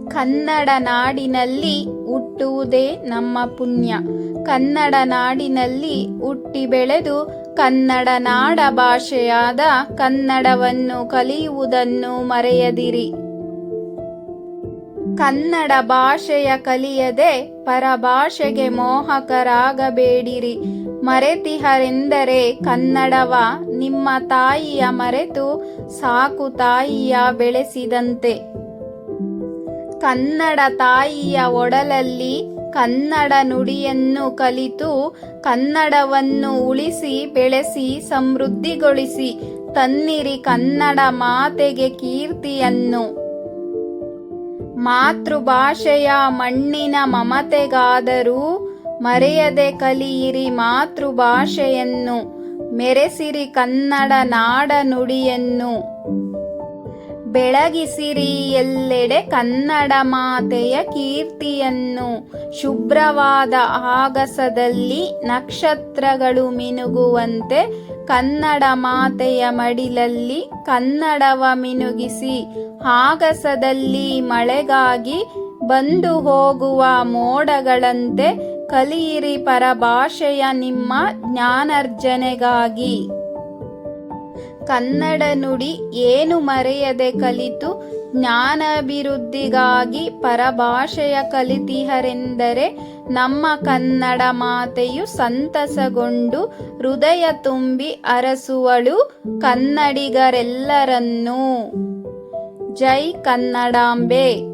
ಕನ್ನಡ ನಾಡಿನಲ್ಲಿ ಹುಟ್ಟುವುದೇ ನಮ್ಮ ಪುಣ್ಯ. ಕನ್ನಡ ನಾಡಿನಲ್ಲಿ ಹುಟ್ಟಿ ಬೆಳೆದು ಕನ್ನಡ ನಾಡ ಭಾಷೆಯಾದ ಕನ್ನಡವನ್ನು ಕಲಿಯುವುದನ್ನು ಮರೆಯದಿರಿ. ಕನ್ನಡ ಭಾಷೆಯ ಕಲಿಯದೆ ಪರಭಾಷೆಗೆ ಮೋಹಕರಾಗಬೇಡಿರಿ. ಮರೆತಿಹರೆಂದರೆ ಕನ್ನಡವ ನಿಮ್ಮ ತಾಯಿಯ ಮರೆತು ಸಾಕು ತಾಯಿಯ ಬೆಳೆಸಿದಂತೆ. ಕನ್ನಡ ತಾಯಿಯ ಒಡಲಲ್ಲಿ ಕನ್ನಡ ನುಡಿಯನ್ನು ಕಲಿತು ಕನ್ನಡವನ್ನು ಉಳಿಸಿ ಬೆಳೆಸಿ ಸಮೃದ್ಧಿಗೊಳಿಸಿ ತನ್ನಿರಿ ಕನ್ನಡ ಮಾತೆಗೆ ಕೀರ್ತಿಯನ್ನು. ಮಾತೃಭಾಷೆಯ ಮಣ್ಣಿನ ಮಮತೆಗಾದರೂ ಮರೆಯದೆ ಕಲಿಯಿರಿ ಮಾತೃಭಾಷೆಯನ್ನು. ಮೆರೆಸಿರಿ ಕನ್ನಡ ನಾಡ ನುಡಿಯನ್ನು. ಬೆಳಗಿಸಿರಿ ಎಲ್ಲೆಡೆ ಕನ್ನಡ ಮಾತೆಯ ಕೀರ್ತಿಯನ್ನು. ಶುಭ್ರವಾದ ಆಗಸದಲ್ಲಿ ನಕ್ಷತ್ರಗಳು ಮಿನುಗುವಂತೆ ಕನ್ನಡ ಮಾತೆಯ ಮಡಿಲಲ್ಲಿ ಕನ್ನಡವ ಮಿನುಗಿಸಿ. ಆಗಸದಲ್ಲಿ ಮಳೆಗಾಗಿ ಬಂದು ಹೋಗುವ ಮೋಡಗಳಂತೆ ಕಲಿಯಿರಿ ಪರಭಾಷೆಯ ನಿಮ್ಮ ಜ್ಞಾನಾರ್ಜನೆಗಾಗಿ. ಕನ್ನಡ ನುಡಿ ಏನು ಮರೆಯದೆ ಕಲಿತು ಜ್ಞಾನಾಭಿವೃದ್ಧಿಗಾಗಿ ಪರಭಾಷೆಯ ಕಲಿತಿಹರೆಂದರೆ ನಮ್ಮ ಕನ್ನಡ ಮಾತೆಯು ಸಂತಸಗೊಂಡು ಹೃದಯ ತುಂಬಿ ಅರಸುವಳು ಕನ್ನಡಿಗರೆಲ್ಲರನ್ನೂ. ಜೈ ಕನ್ನಡಾಂಬೆ.